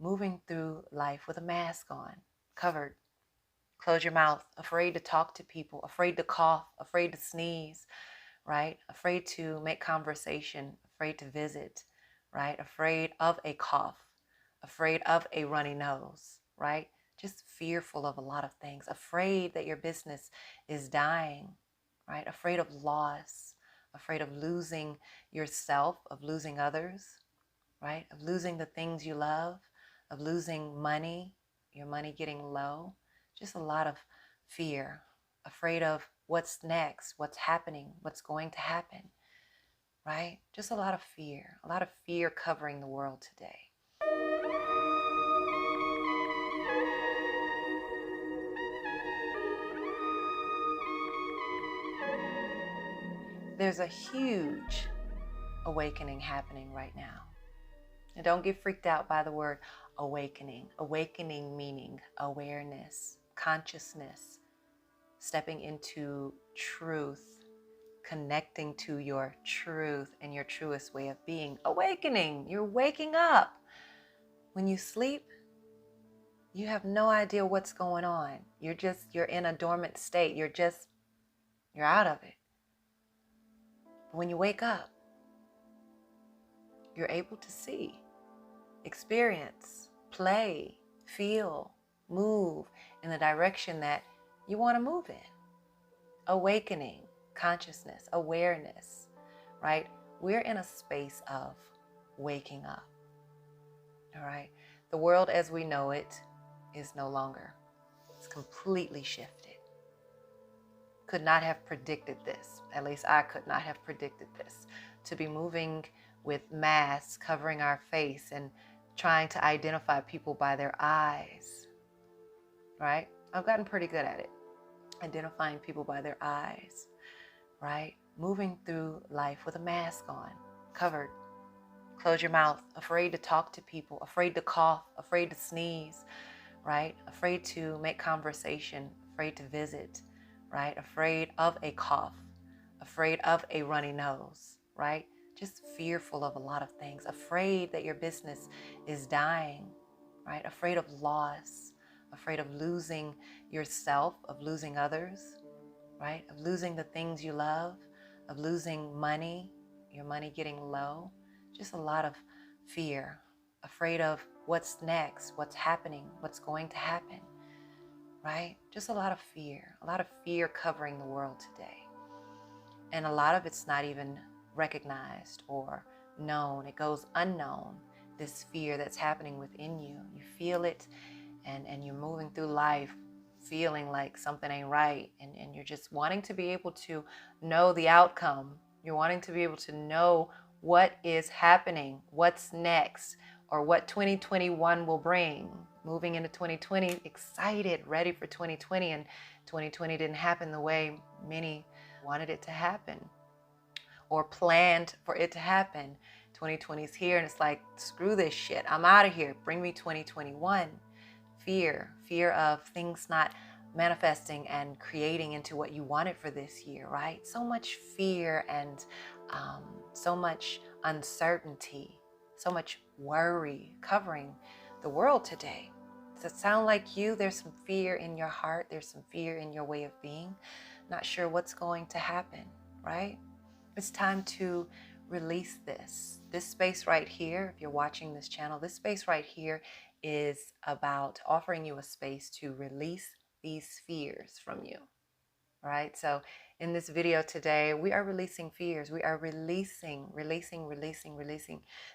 moving through life with a mask on, covered. Close your mouth, afraid to talk to people, afraid to cough, afraid to sneeze, right? Afraid to make conversation, afraid to visit, right? Afraid of a cough, afraid of a runny nose, right? Just fearful of a lot of things, afraid that your business is dying, right? Afraid of loss, afraid of losing yourself, of losing others, right? Of losing the things you love, of losing money, your money getting low. Just a lot of fear, afraid of what's next, what's happening, what's going to happen, right? Just a lot of fear covering the world today. There's a huge awakening happening right now. And don't get freaked out by the word awakening. Awakening meaning awareness, consciousness, stepping into truth, connecting to your truth and your truest way of being. Awakening, you're waking up. When you sleep, you have no idea what's going on. You're in a dormant state. You're out of it. But when you wake up, you're able to see, experience, play, feel, move in the direction that you want to move in. Awakening, consciousness, awareness, right? We're in a space of waking up, all right? The world as we know it is no longer. It's completely shifted. Could not have predicted this. At least I could not have predicted this. To be moving with masks covering our face and trying to identify people by their eyes, right? I've gotten pretty good at it. Identifying people by their eyes, right? Moving through life with a mask on, covered. Close your mouth, afraid to talk to people, afraid to cough, afraid to sneeze, right? Afraid to make conversation, afraid to visit, right? Afraid of a cough, afraid of a runny nose, right? Just fearful of a lot of things, afraid that your business is dying, right? Afraid of loss, afraid of losing yourself, of losing others, right? Of losing the things you love, of losing money, your money getting low. Just a lot of fear, afraid of what's next, what's happening, what's going to happen, right? Just a lot of fear covering the world today. And a lot of it's not even recognized or known. It goes unknown, this fear that's happening within you. You feel it and you're moving through life feeling like something ain't right, and you're just wanting to be able to know the outcome. You're wanting to be able to know what is happening, what's next, or what 2021 will bring. Moving into 2020, excited, ready for 2020, and 2020 didn't happen the way many wanted it to happen or planned for it to happen. 2020 is here and it's like, screw this shit, I'm out of here, bring me 2021. Fear of things not manifesting and creating into what you wanted for this year, right? So much fear and so much uncertainty, so much worry covering the world today. Does it sound like you? There's some fear in your heart. There's some fear in your way of being. Not sure what's going to happen, right? It's time to release this. This space right here, if you're watching this channel, this space right here is about offering you a space to release these fears from you, right? So in this video today, we are releasing fears. We are releasing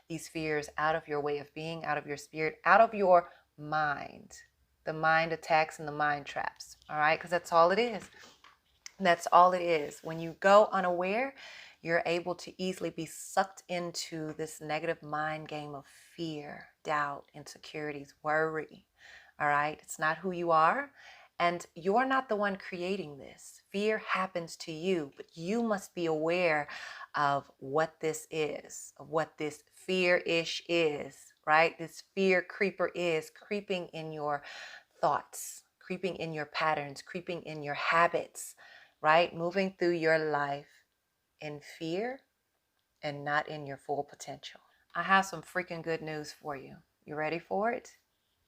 these fears out of your way of being, out of your spirit, out of your mind. The mind attacks and the mind traps, all right? Because that's all it is. That's all it is. When you go unaware, you're able to easily be sucked into this negative mind game of fear, doubt, insecurities, worry. All right? It's not who you are, and you're not the one creating this. Fear happens to you, but you must be aware of what this is, of what this fear-ish is, right? This fear creeper is creeping in your thoughts, creeping in your patterns, creeping in your habits, right? Moving through your life in fear and not in your full potential. I have some freaking good news for you. You ready for it?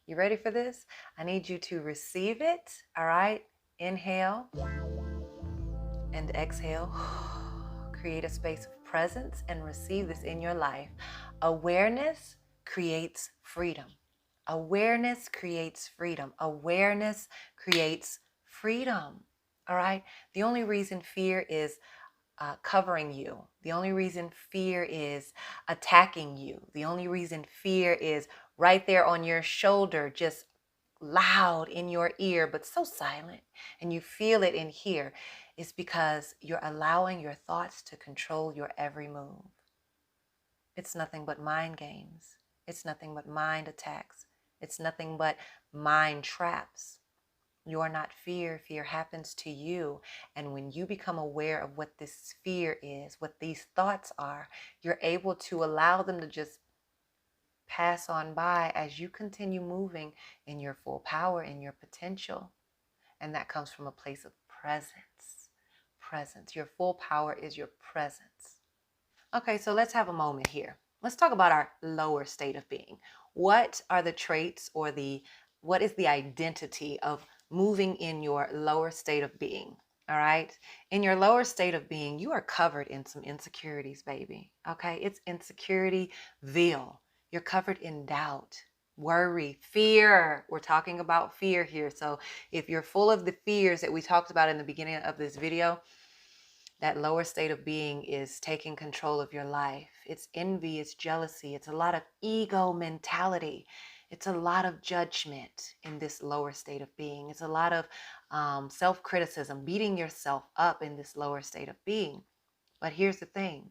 You ready for this? I need you to receive it, all right? Inhale and exhale. Create a space of presence and receive this in your life. Awareness creates freedom. Awareness creates freedom. Awareness creates freedom. All right? The only reason fear is covering you, the only reason fear is attacking you, the only reason fear is right there on your shoulder, just loud in your ear, but so silent, and you feel it in here, is because you're allowing your thoughts to control your every move. It's nothing but mind games. It's nothing but mind attacks. It's nothing but mind traps. You are not fear. Fear happens to you. And when you become aware of what this fear is, what these thoughts are, you're able to allow them to just pass on by as you continue moving in your full power, in your potential. And that comes from a place of presence. Presence. Your full power is your presence. Okay, so let's have a moment here. Let's talk about our lower state of being. What are the traits or what is the identity of moving in your lower state of being? All right. In your lower state of being, you are covered in some insecurities, baby. Okay. It's insecurityville. You're covered in doubt, worry, fear. We're talking about fear here. So if you're full of the fears that we talked about in the beginning of this video, that lower state of being is taking control of your life. It's envy, it's jealousy, it's a lot of ego mentality. It's a lot of judgment in this lower state of being. It's a lot of self-criticism, beating yourself up in this lower state of being. But here's the thing.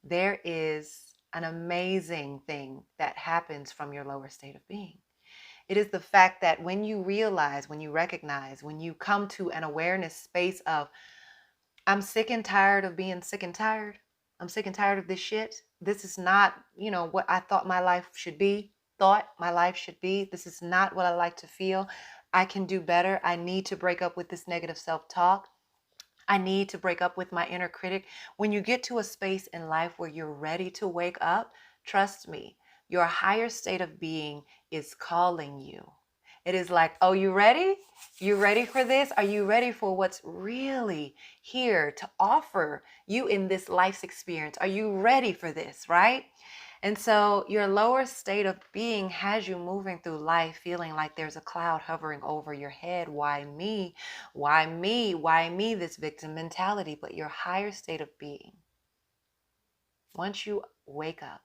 There is an amazing thing that happens from your lower state of being. It is the fact that when you realize, when you recognize, when you come to an awareness space of, I'm sick and tired of being sick and tired. I'm sick and tired of this shit. This is not, what I thought my life should be. This is not what I like to feel. I can do better. I need to break up with this negative self-talk. I need to break up with my inner critic. When you get to a space in life where you're ready to wake up, trust me, your higher state of being is calling you. It is like, oh, you ready? You ready for this? Are you ready for what's really here to offer you in this life's experience? Are you ready for this, right? And so your lower state of being has you moving through life feeling like there's a cloud hovering over your head. Why me? Why me? Why me? This victim mentality. But your higher state of being, once you wake up,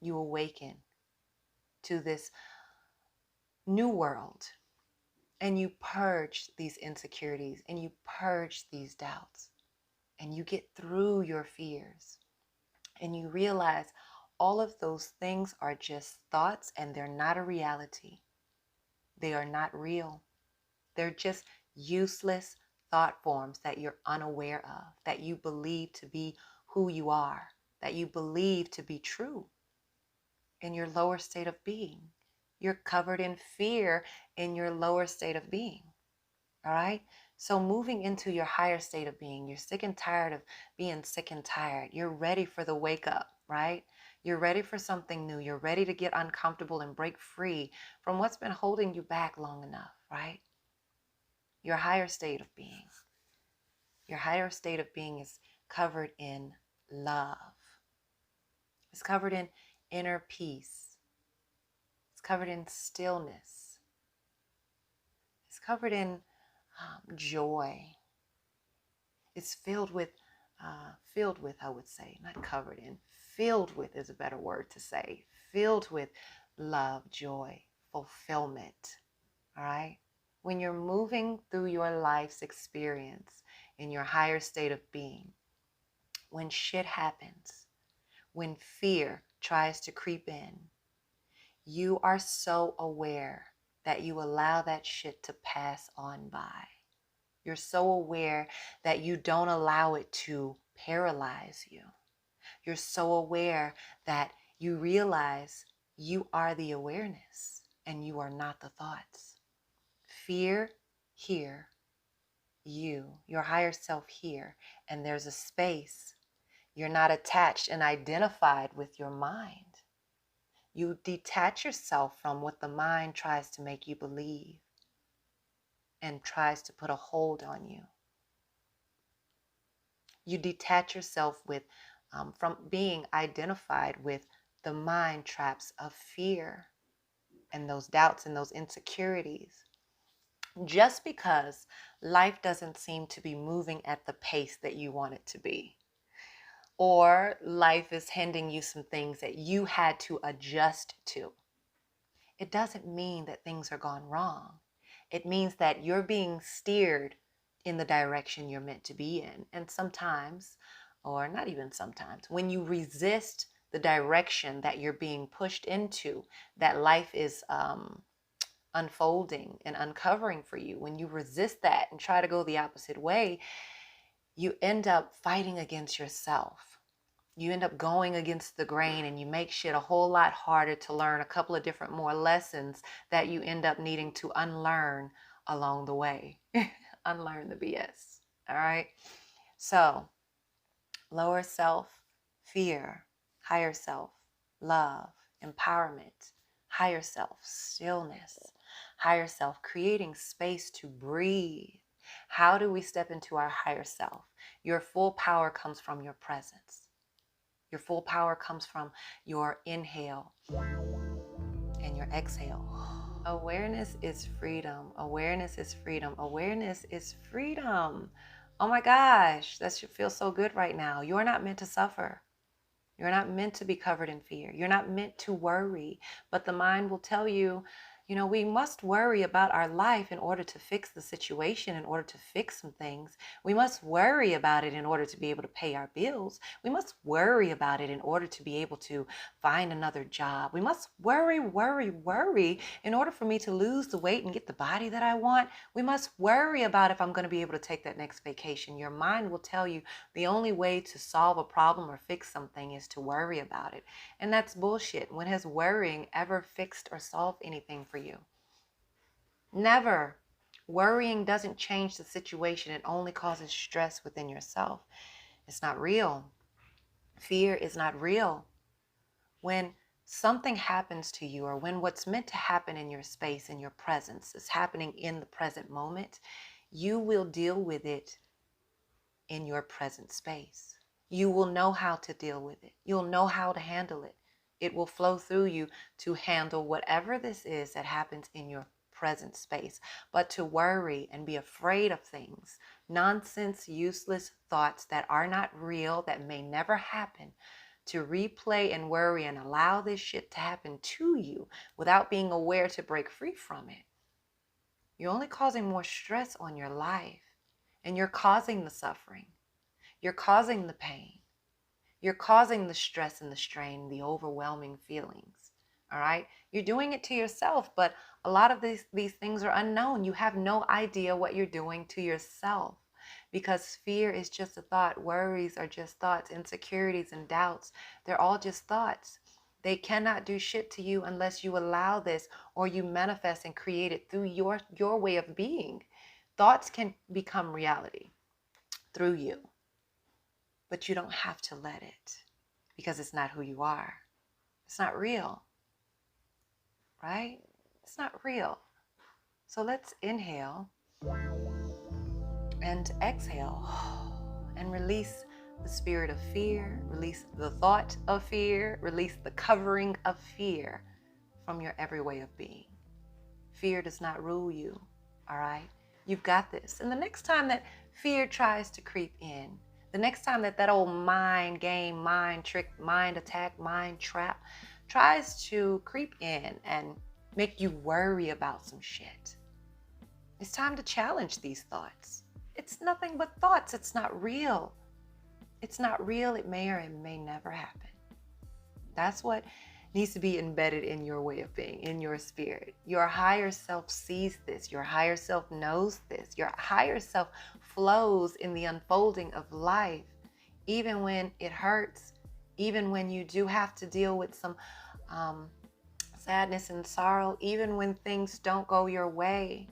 you awaken to this new world, and you purge these insecurities, and you purge these doubts, and you get through your fears, and you realize all of those things are just thoughts, and they're not a reality. They are not real. They're just useless thought forms that you're unaware of, that you believe to be who you are, that you believe to be true in your lower state of being. You're covered in fear in your lower state of being. All right. So moving into your higher state of being, you're sick and tired of being sick and tired. You're ready for the wake up, right? You're ready for something new. You're ready to get uncomfortable and break free from what's been holding you back long enough, right? Your higher state of being. Your higher state of being is covered in love. It's covered in inner peace. It's covered in stillness. It's covered in joy. It's filled with, I would say, not covered in, filled with is a better word to say. Filled with love, joy, fulfillment. All right? When you're moving through your life's experience in your higher state of being, when shit happens, when fear tries to creep in, you are so aware that you allow that shit to pass on by. You're so aware that you don't allow it to paralyze you. You're so aware that you realize you are the awareness and you are not the thoughts. Fear here, your higher self here, and there's a space. You're not attached and identified with your mind. You detach yourself from what the mind tries to make you believe and tries to put a hold on you. You detach yourself from being identified with the mind traps of fear and those doubts and those insecurities. Just because life doesn't seem to be moving at the pace that you want it to be, or life is handing you some things that you had to adjust to, it doesn't mean that things are gone wrong. It means that you're being steered in the direction you're meant to be in. And sometimes, or not even sometimes, when you resist the direction that you're being pushed into, that life is unfolding and uncovering for you, when you resist that and try to go the opposite way, you end up fighting against yourself. You end up going against the grain, and you make shit a whole lot harder to learn a couple of different more lessons that you end up needing to unlearn along the way. Unlearn the BS. All right. So lower self, fear; higher self, love, empowerment; higher self, stillness; higher self, creating space to breathe. How do we step into our higher self? Your full power comes from your presence. Your full power comes from your inhale and your exhale. Awareness is freedom. Awareness is freedom. Awareness is freedom. Oh my gosh, that should feel so good right now. You're not meant to suffer. You're not meant to be covered in fear. You're not meant to worry. But the mind will tell you, we must worry about our life in order to fix the situation, in order to fix some things. We must worry about it in order to be able to pay our bills. We must worry about it in order to be able to find another job. We must worry in order for me to lose the weight and get the body that I want. We must worry about if I'm going to be able to take that next vacation. Your mind will tell you the only way to solve a problem or fix something is to worry about it. And that's bullshit. When has worrying ever fixed or solved anything for you? Never. Worrying doesn't change the situation. It only causes stress within yourself. It's not real. Fear is not real. When something happens to you, or when what's meant to happen in your space, in your presence, is happening in the present moment, you will deal with it in your present space. You will know how to deal with it. You'll know how to handle it. It will flow through you to handle whatever this is that happens in your present space. But to worry and be afraid of things, nonsense, useless thoughts that are not real, that may never happen, to replay and worry and allow this shit to happen to you without being aware to break free from it, you're only causing more stress on your life, and you're causing the suffering. You're causing the pain. You're causing the stress and the strain, the overwhelming feelings. All right? You're doing it to yourself, but a lot of these things are unknown. You have no idea what you're doing to yourself, because fear is just a thought. Worries are just thoughts. Insecurities and doubts, they're all just thoughts. They cannot do shit to you unless you allow this, or you manifest and create it through your way of being. Thoughts can become reality through you. But you don't have to let it, because it's not who you are. It's not real, right? It's not real. So let's inhale and exhale and release the spirit of fear, release the thought of fear, release the covering of fear from your every way of being. Fear does not rule you, all right? You've got this. And the next time that fear tries to creep in, the next time that old mind game, mind trick, mind attack, mind trap tries to creep in and make you worry about some shit, it's time to challenge these thoughts. It's nothing but thoughts. It's not real. It's not real. It may or it may never happen. That's what needs to be embedded in your way of being, in your spirit. Your higher self sees this. Your higher self knows this. Your higher self flows in the unfolding of life, even when it hurts, even when you do have to deal with some sadness and sorrow, even when things don't go your way,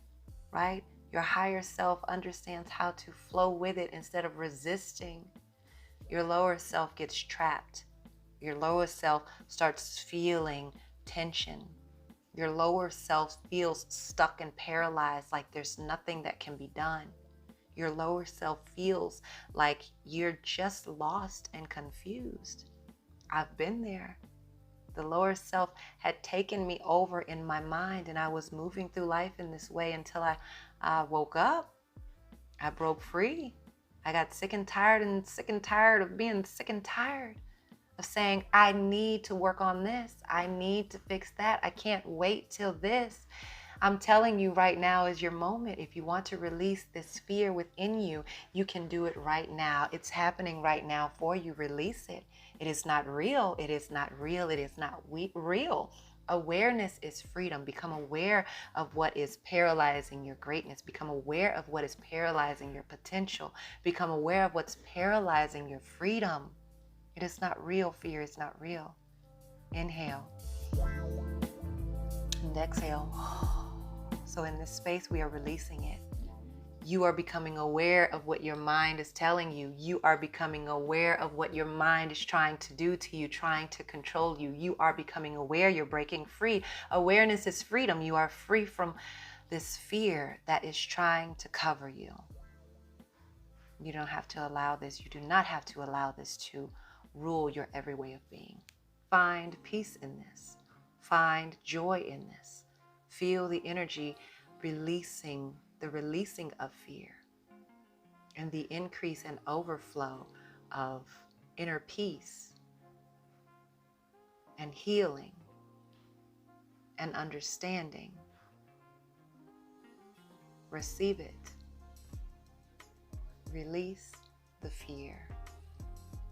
right? Your higher self understands how to flow with it instead of resisting. Your lower self gets trapped. Your lower self starts feeling tension. Your lower self feels stuck and paralyzed, like there's nothing that can be done. Your lower self feels like you're just lost and confused. I've been there. The lower self had taken me over in my mind, and I was moving through life in this way until I woke up. I broke free. I got sick and tired of being sick and tired of saying, I need to work on this. I need to fix that. I can't wait till this. I'm telling you right now is your moment. If you want to release this fear within you, you can do it right now. It's happening right now for you. Release it. It is not real. It is not real. It is not real. Awareness is freedom. Become aware of what is paralyzing your greatness. Become aware of what is paralyzing your potential. Become aware of what's paralyzing your freedom. It is not real. Fear is not real. Inhale and exhale. So in this space, we are releasing it. You are becoming aware of what your mind is telling you. You are becoming aware of what your mind is trying to do to you, trying to control you. You are becoming aware. You're breaking free. Awareness is freedom. You are free from this fear that is trying to cover you. You don't have to allow this. You do not have to allow this to rule your every way of being. Find peace in this. Find joy in this. Feel the energy releasing, the releasing of fear, and the increase and overflow of inner peace and healing and understanding. Receive it. Release the fear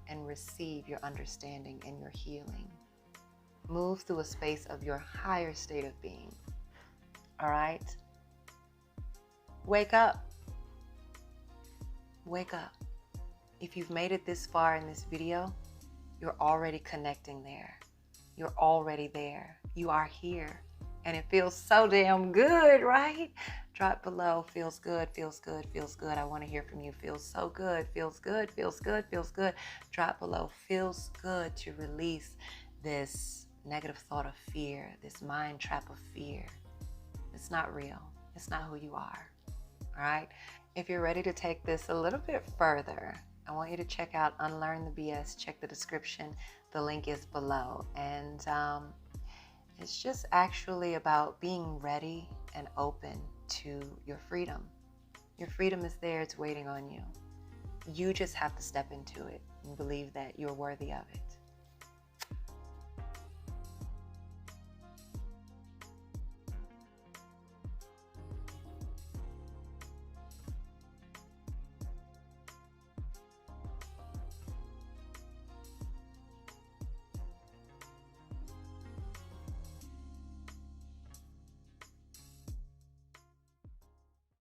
and receive your understanding and your healing. Move through a space of your higher state of being. All right? Wake up. Wake up. If you've made it this far in this video, you're already connecting there. You're already there. You are here. And it feels so damn good, right? Drop below. Feels good, feels good, feels good. I want to hear from you. Feels so good, feels good, feels good, feels good. Drop below. Feels good to release this negative thought of fear, this mind trap of fear. It's not real. It's not who you are. All right? If you're ready to take this a little bit further, I want you to check out Unlearn the BS. Check the description. The link is below. And it's just actually about being ready and open to your freedom. Your freedom is there. It's waiting on you. You just have to step into it and believe that you're worthy of it.